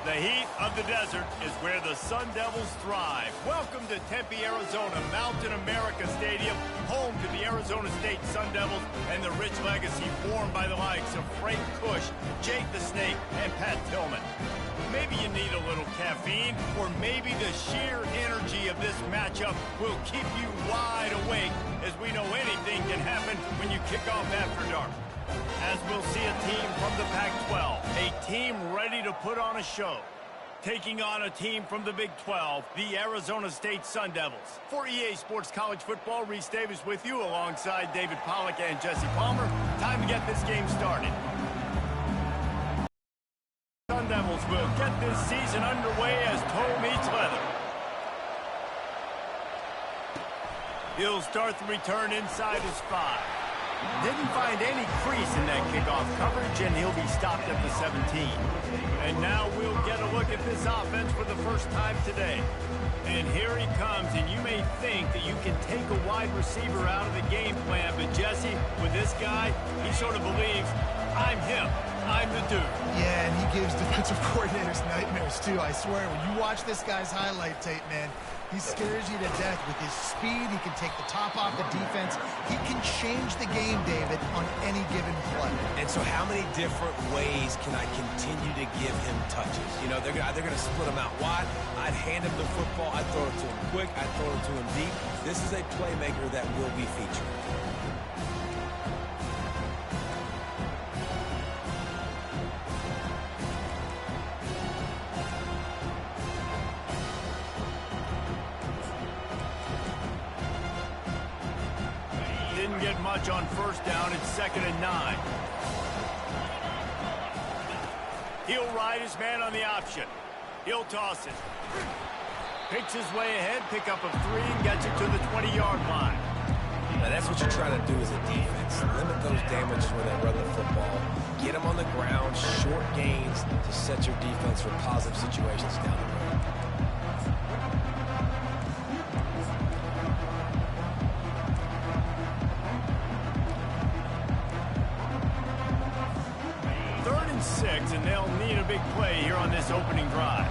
The heat of the desert is where the Sun Devils thrive. Welcome to Tempe, Arizona, Mountain America Stadium, home to the Arizona State Sun Devils and the rich legacy formed by the likes of Frank Kush, Jake the Snake, and Pat Tillman. Maybe you need a little caffeine, or maybe the sheer energy of this matchup will keep you wide awake, as we know anything can happen when you kick off after dark. As we'll see a team from the Pac-12, a team ready to put on a show. Taking on a team from the Big 12, the Arizona State Sun Devils. For EA Sports College Football, Reese Davis with you alongside David Pollack and Jesse Palmer. Time to get this game started. Sun Devils will get this season underway as toe meets leather. He'll start the return inside his 5. Didn't find any crease in that kickoff coverage, and he'll be stopped at the 17. And now we'll get a look at this offense for the first time today. And here he comes, and you may think that you can take a wide receiver out of the game plan, but Jesse, with this guy, he sort of believes, I'm him. I'm the dude. Yeah, and he gives defensive coordinators nightmares, too. I swear, when you watch this guy's highlight tape, man, he scares you to death with his speed. He can take the top off the defense. He can change the game, David, on any given play. And so how many different ways can I continue to give him touches? You know, they're going to split him out wide. I'd hand him the football. I'd throw it to him quick. I'd throw it to him deep. This is a playmaker that will be featured. Didn't get much on first down. It's 2nd and 9. He'll ride his man on the option. He'll toss it. Picks his way ahead, pick up of 3, and gets it to the 20-yard line. Now that's what you're trying to do as a defense. Limit those damages when they run the football. Get them on the ground, short gains to set your defense for positive situations down the road. And they'll need a big play here on this opening drive.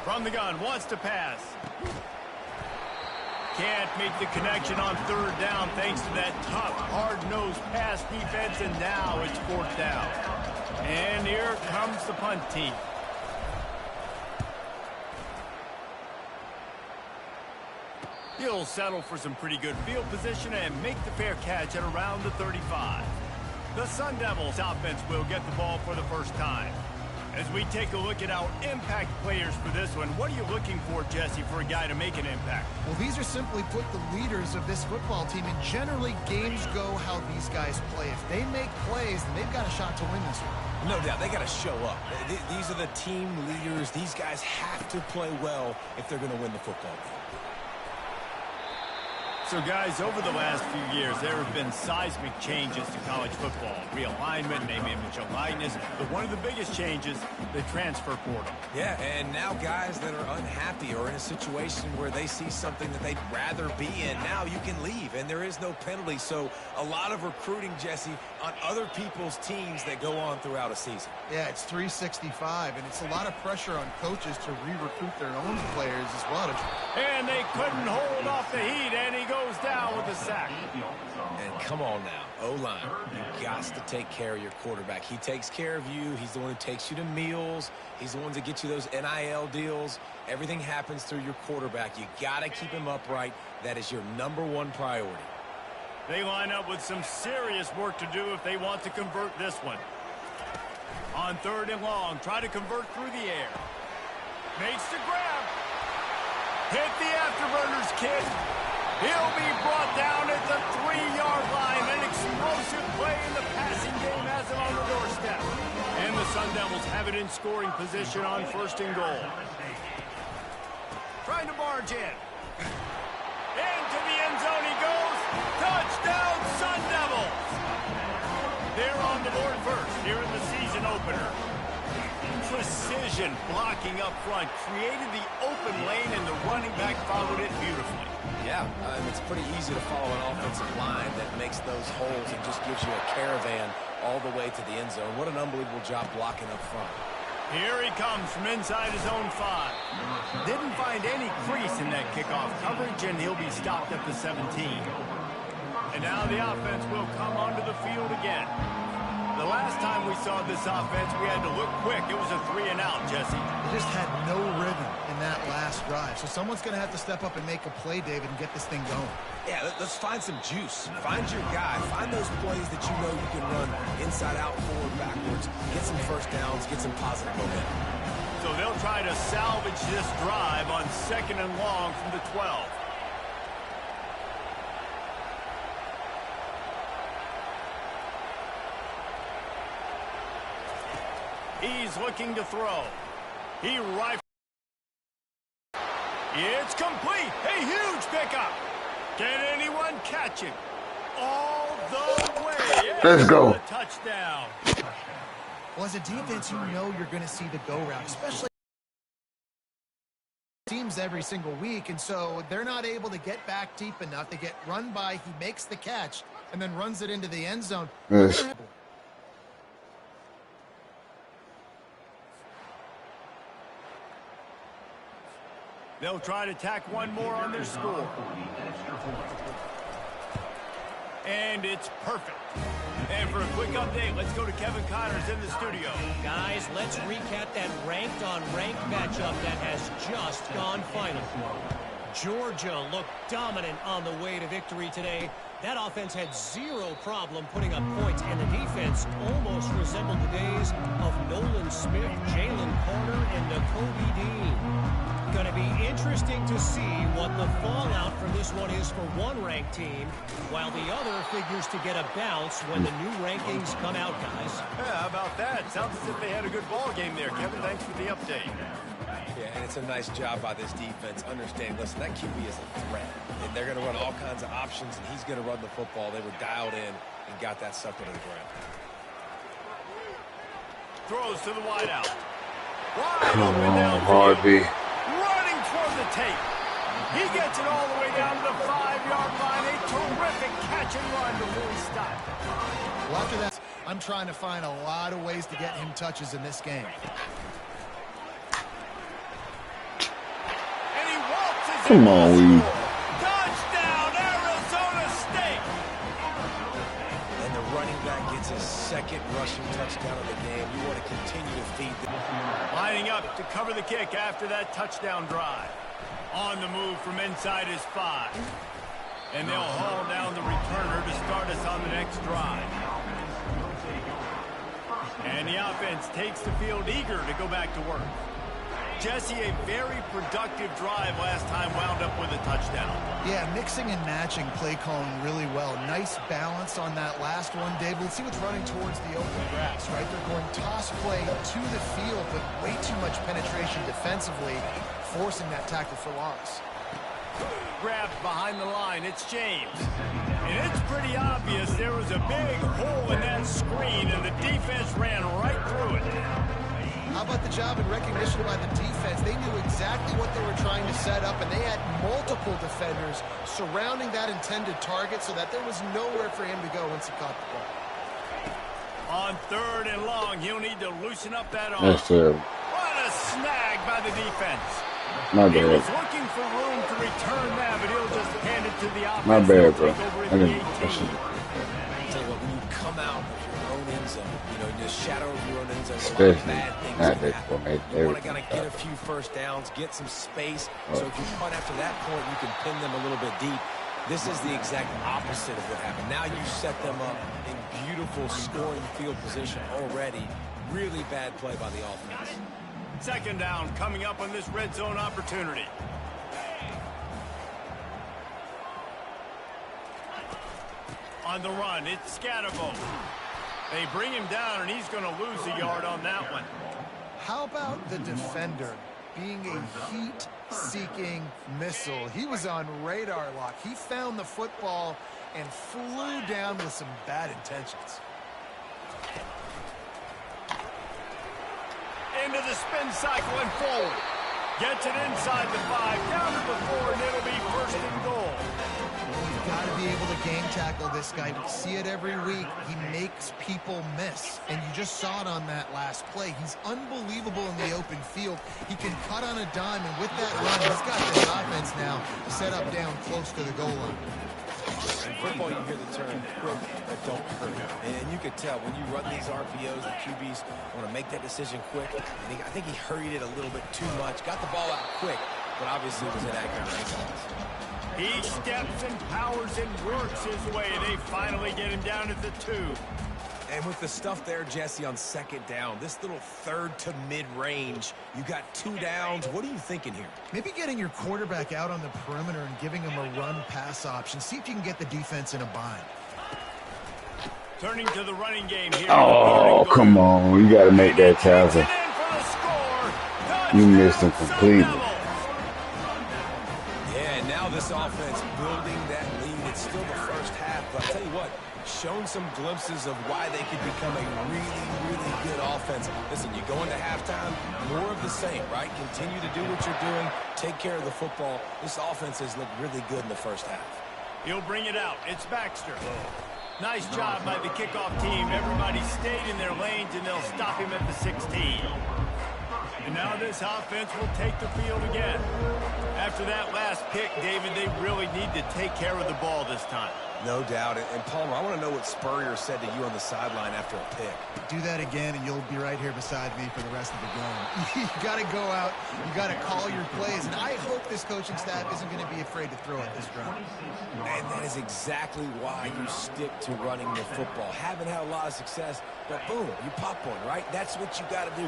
From the gun, wants to pass. Can't make the connection on 3rd down thanks to that tough, hard-nosed pass defense, and now it's 4th down. And here comes the punt team. He'll settle for some pretty good field position and make the fair catch at around the 35. The Sun Devils offense will get the ball for the first time. As we take a look at our impact players for this one, what are you looking for, Jesse, for a guy to make an impact? Well, these are simply put the leaders of this football team, and generally games go how these guys play. If they make plays, then they've got a shot to win this one. No doubt, they got to show up. These are the team leaders. These guys have to play well if they're going to win the football game. So, guys, over the last few years, there have been seismic changes to college football. Realignment, name, image, and likeness. But one of the biggest changes, the transfer portal. Yeah, and now guys that are unhappy or in a situation where they see something that they'd rather be in, now you can leave, and there is no penalty. So a lot of recruiting, Jesse, on other people's teams that go on throughout a season. Yeah, it's 365, and it's a lot of pressure on coaches to re-recruit their own players as well. And they couldn't hold off the heat, and he goes down with a sack. And come on now, O-line, you got to take care of your quarterback. He takes care of you. He's the one who takes you to meals. He's the one that gets you those NIL deals. Everything happens through your quarterback. You got to keep him upright. That is your #1 priority. They line up with some serious work to do if they want to convert this one. On 3rd and long, try to convert through the air. Makes the grab. Hit the afterburners, kid. He'll be brought down at the 3-yard line. An explosive play in the passing game has him on the doorstep. And the Sun Devils have it in scoring position on 1st and goal. Trying to barge in. Into the end zone he goes. Touchdown, Sun Devils. They're on the board first here in the season opener. Precision blocking up front created the open lane, and the running back followed it beautifully. Yeah, it's pretty easy to follow an offensive line that makes those holes and just gives you a caravan all the way to the end zone. What an unbelievable job blocking up front. Here he comes from inside his own 5. Didn't find any crease in that kickoff coverage, and he'll be stopped at the 17. And now the offense will come onto the field again. The last time we saw this offense, we had to look quick. It was a 3-and-out, Jesse. They just had no rhythm in that last drive. So someone's going to have to step up and make a play, David, and get this thing going. Yeah, let's find some juice. Find your guy. Find those plays that you know you can run inside out, forward, backwards. Get some first downs. Get some positive momentum. So they'll try to salvage this drive on 2nd and long from the 12. He's looking to throw. He rifles. It's complete. A huge pickup. Can anyone catch him? All the way. Let's go. Touchdown. Well, as a defense, you know you're going to see the go route, especially teams every single week, and so they're not able to get back deep enough. They get run by, he makes the catch, and then runs it into the end zone. Yes. They'll try to tack one more on their score. And it's perfect. And for a quick update, let's go to Kevin Connors in the studio. Guys, let's recap that ranked-on-ranked matchup that has just gone final. Georgia looked dominant on the way to victory today. That offense had zero problem putting up points, and the defense almost resembled the days of Nolan Smith, Jalen Carter, and Nakobe Dean. Going to be interesting to see what the fallout from this one is for one ranked team, while the other figures to get a bounce when the new rankings come out, guys. Yeah, how about that? Sounds as if they had a good ball game there, Kevin. Thanks for the update. Yeah, and it's a nice job by this defense. Understand, listen, that QB is a threat. And they're going to run all kinds of options, and he's going to run the football. They were dialed in and got that sucker to the ground. Throws to the wideout. Come on, Harvey. Running toward the tape. He gets it all the way down to the 5-yard line. A terrific catch and run before he stopped. Well, after that, I'm trying to find a lot of ways to get him touches in this game. And he waltzes Come on, Weed. Touchdown, Arizona State. And the running back gets his second rushing touchdown of the game. You want to continue to feed them. Lining up to cover the kick after that touchdown drive. On the move from inside his 5. And they'll haul down the returner to start us on the next drive. And the offense takes the field eager to go back to work. Jesse, a very productive drive last time wound up with a touchdown. Yeah, mixing and matching play calling really well. Nice balance on that last one, Dave. Let's see what's running towards the open grass, right? They're going toss play to the field, but way too much penetration defensively, forcing that tackle for loss. Grabbed behind the line, it's James. And it's pretty obvious there was a big hole in that screen, and the defense ran right through it. How about the job and recognition by the defense? They knew exactly what they were trying to set up, and they had multiple defenders surrounding that intended target so that there was nowhere for him to go once he caught the ball. On 3rd and long, he'll need to loosen up that arm. That's terrible. What a snag by the defense. My He was bad. looking for room to return that, but he'll just hand it to the offense. My bad, bro. Take over I at the didn't. 18. I should. Tell you what, when you come out of your own end zone, you know, the shadow of your own end zone, a lot of Especially bad things not can this happen. point. You want to kind of get a few first downs, get some space. So if you punt after that point, you can pin them a little bit deep. This is the exact opposite of what happened. Now you set them up in beautiful scoring field position already. Really bad play by the offense. 2nd down coming up on this red zone opportunity. On the run, it's Scatterbo. They bring him down, and he's going to lose a yard on that one. How about the defender being a heat-seeking missile? He was on radar lock. He found the football and flew down with some bad intentions. Into the spin cycle and forward. Gets it inside the 5, down to the 4, and it'll be 1st and goal. got to be able to game tackle this guy. We see it every week. He makes people miss, and you just saw it on that last play. He's unbelievable in the open field. He can cut on a dime, and with that run, he's got this offense now set up down close to the goal line. In football, you hear the term quick but don't hurt. And you could tell when you run these RPOs, the QBs want to make that decision quick. And I think he hurried it a little bit too much. Got the ball out quick, but obviously it was inaccurate. He steps and powers and works his way. They finally get him down at the 2. And with the stuff there, Jesse, on second down, this little third to mid-range, you got 2 downs. What are you thinking here? Maybe getting your quarterback out on the perimeter and giving him a run-pass option. See if you can get the defense in a bind. Turning to the running game here. Oh, come on. You got to make that tackle. You missed him completely. Yeah, now this offense building that lead. It's still the first half, but I'll tell you what, shown some glimpses of why they could become a really, really good offense. Listen, you go into halftime, more of the same, right? Continue to do what you're doing, take care of the football. This offense has looked really good in the first half. He'll bring it out. It's Baxter. Nice job by the kickoff team. Everybody stayed in their lanes, and they'll stop him at the 16. And now this offense will take the field again. After that last pick, David, they really need to take care of the ball this time. No doubt. And Palmer, I want to know what Spurrier said to you on the sideline after a pick. Do that again, and you'll be right here beside me for the rest of the game. You got to go out. You got to call your plays. And I hope this coaching staff isn't going to be afraid to throw it this drive. And that is exactly why you stick to running the football. Haven't had a lot of success, but boom, you pop one, right? That's what you got to do.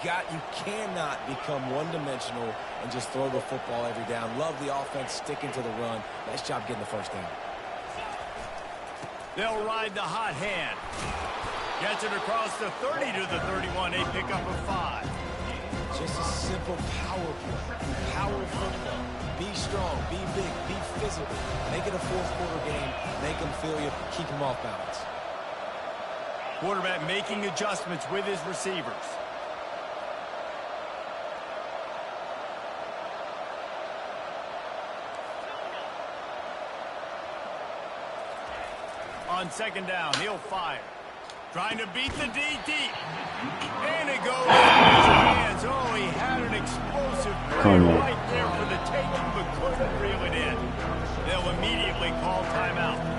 You cannot become one-dimensional and just throw the football every down. Love the offense sticking to the run. Nice job getting the first down. They'll ride the hot hand. Gets it across the 30 to the 31. A pickup of 5. Just a simple power play. Power football. Be strong. Be big. Be physical. Make it a fourth-quarter game. Make them feel you. Keep them off balance. Quarterback making adjustments with his receivers. On second down, he'll fire. Trying to beat the D deep. And it goes in his hands. Oh, he had an explosive play right there for the taking, but couldn't reel it in. They'll immediately call timeout.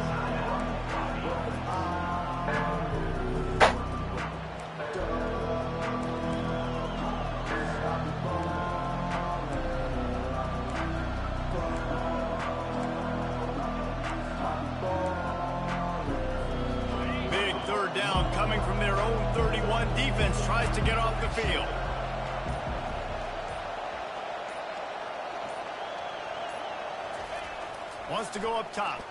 Down coming from their own 31. Defense tries to get off the field. Wants to go up top.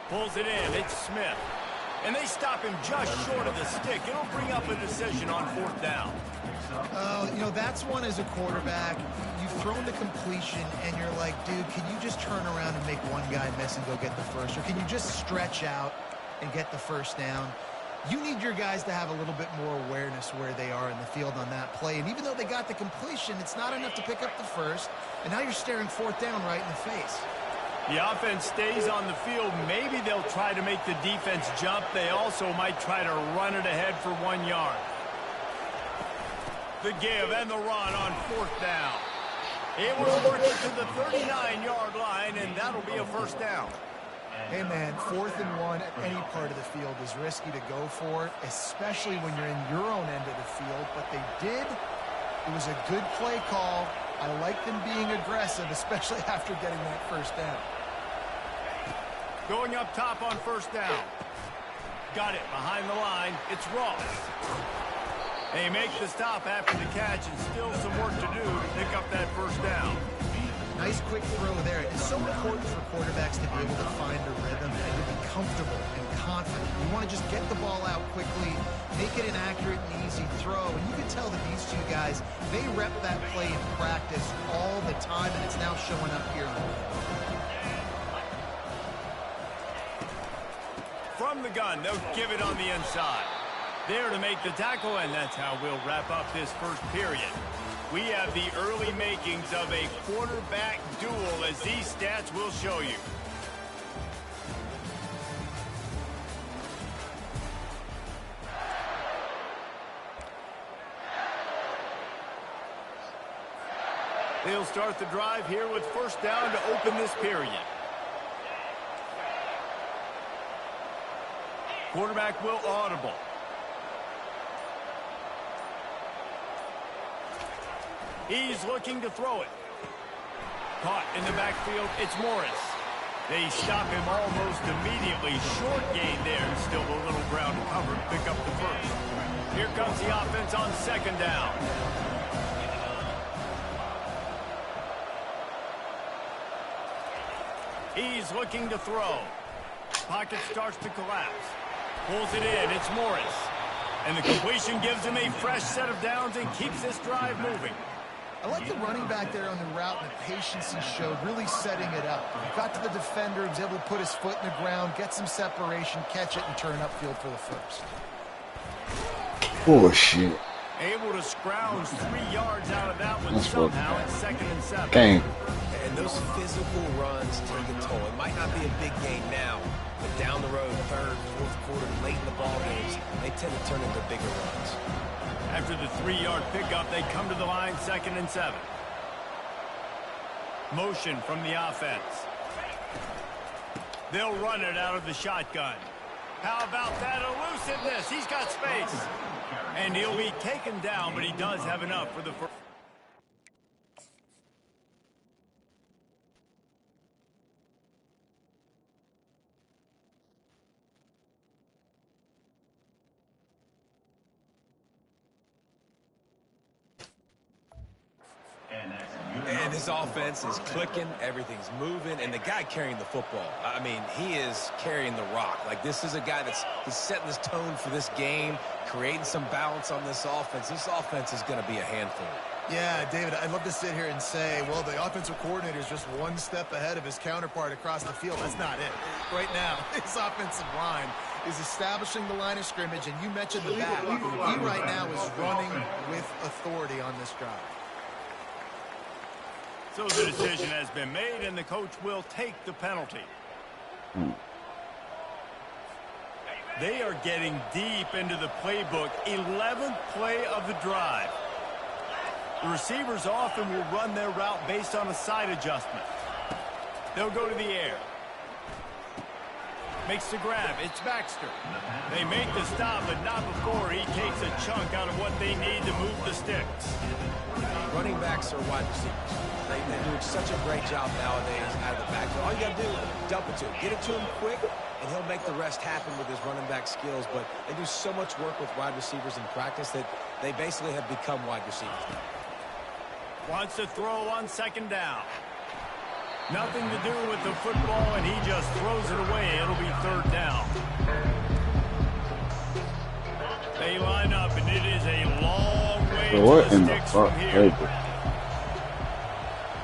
Pulls it in. It's Smith. And they stop him just short of the stick. It'll bring up a decision on 4th down. You know, that's one as a quarterback. You've thrown the completion, and you're like, dude, can you just turn around and make one guy miss and go get the first? Or can you just stretch out and get the first down? You need your guys to have a little bit more awareness where they are in the field on that play. And even though they got the completion, it's not enough to pick up the first. And now you're staring 4th down right in the face. The offense stays on the field. Maybe they'll try to make the defense jump. They also might try to run it ahead for 1 yard. The give and the run on 4th down. It will work it to the 39-yard line, and that'll be a first down. Hey, man, 4th and 1 at any part of the field is risky to go for, especially when you're in your own end of the field. But they did. It was a good play call. I like them being aggressive, especially after getting that first down. Going up top on 1st down. Got it behind the line. It's Ross. They make the stop after the catch, and still some work to do to pick up that first down. Nice quick throw there. It's so important for quarterbacks to be able to find a rhythm and to be comfortable and confident. You want to just get the ball out quickly, make it an accurate and easy throw. And you can tell that these two guys, they rep that play in practice all the time, and it's now showing up here on the field. From the gun, they'll give it on the inside. There to make the tackle, and that's how we'll wrap up this first period. We have the early makings of a quarterback duel, as these stats will show you. They'll start the drive here with first down to open this period. Quarterback will audible. He's looking to throw it. Caught in the backfield, it's Morris. They stop him almost immediately. Short gain there. Still a little ground to cover to pick up the first. Here comes the offense on second down. He's looking to throw. Pocket starts to collapse. Pulls it in. It's Morris. And the completion gives him a fresh set of downs and keeps this drive moving. I like the running back there on the route and the patience he showed, really setting it up. He got to the defender, he was able to put his foot in the ground, get some separation, catch it, and turn upfield for the first. Bullshit. Able to scrounge 3 yards out of that one somehow at 2nd and 7. Dang. And those physical runs take a toll. It might not be a big gain now, but down the road, third, fourth quarter, late in the ball games, they tend to turn into bigger runs. After the 3-yard pickup, they come to the line 2nd and 7. Motion from the offense. They'll run it out of the shotgun. How about that elusiveness? He's got space. And he'll be taken down, but he does have enough for the first. And this offense is clicking, everything's moving, and the guy carrying the football, I mean, he is carrying the rock. Like, this is a guy he's setting this tone for this game, creating some balance on this offense. This offense is going to be a handful. Yeah, David, I'd love to sit here and say, well, the offensive coordinator is just one step ahead of his counterpart across the field. That's not it. Right now, his offensive line is establishing the line of scrimmage, and you mentioned the back. He right now is running with authority on this drive. So the decision has been made, and the coach will take the penalty. They are getting deep into the playbook. 11th play of the drive. The receivers often will run their route based on a side adjustment. They'll go to the air. Makes the grab. It's Baxter. They make the stop, but not before he takes a chunk out of what they need to move the sticks. Running backs are wide receivers. They do such a great job nowadays out of the backfield. All you got to do is dump it to him. Get it to him quick, and he'll make the rest happen with his running back skills. But they do so much work with wide receivers in practice that they basically have become wide receivers. Wants to throw on 2nd down. Nothing to do with the football, and he just throws it away. It'll be 3rd down. They line up, and it is a long way to the sticks from here.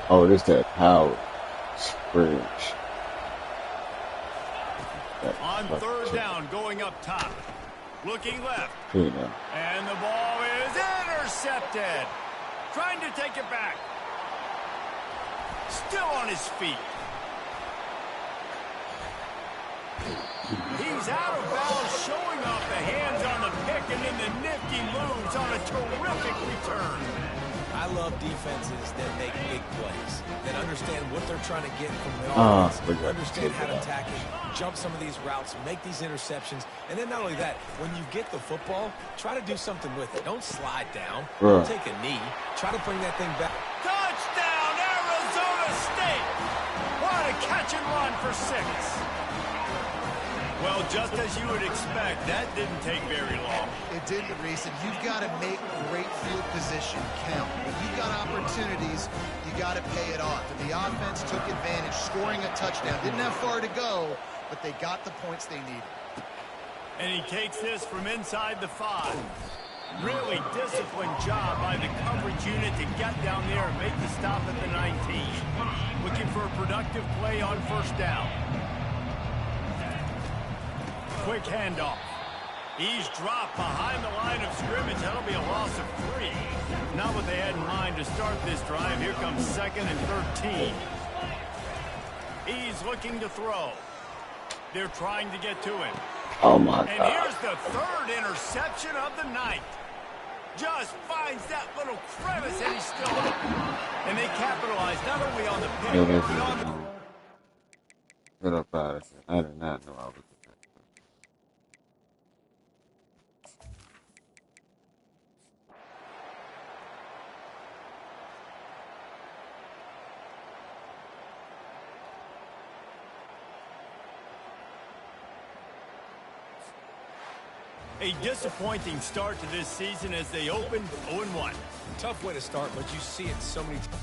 Oh, this that power spread. On 3rd down, going up top. Looking left. And the ball is intercepted. Trying to take it back. Still on his feet. He's out of bounds, showing off the hands on the pick, and then the nifty moves on a terrific return. I love defenses that make big plays, that understand what they're trying to get from the offense, understand how to attack it, jump some of these routes, make these interceptions, and then not only that, when you get the football, try to do something with it. Don't slide down. Don't take a knee. Try to bring that thing back. Touchdown, Arizona State! What a catch and run for 6. Well, just as you would expect, that didn't take very long. It didn't, Reese, and you've got to make great field position count. When you've got opportunities, you got to pay it off. And the offense took advantage, scoring a touchdown. Didn't have far to go, but they got the points they needed. And he takes this from inside the 5. Really disciplined job by the coverage unit to get down there and make the stop at the 19. Looking for a productive play on 1st down. Quick handoff. He's dropped behind the line of scrimmage. That'll be a loss of 3. Not what they had in mind to start this drive. Here comes 2nd and 13. He's looking to throw. They're trying to get to him. Oh my And God. here's the 3rd interception of the night. Just finds that little crevice, and he's still up. And they capitalize not only on the pick, Yo, but on the... Get up out of here. I did not know I was A disappointing start to this season as they open 0-1. Tough way to start, but you see it so many times.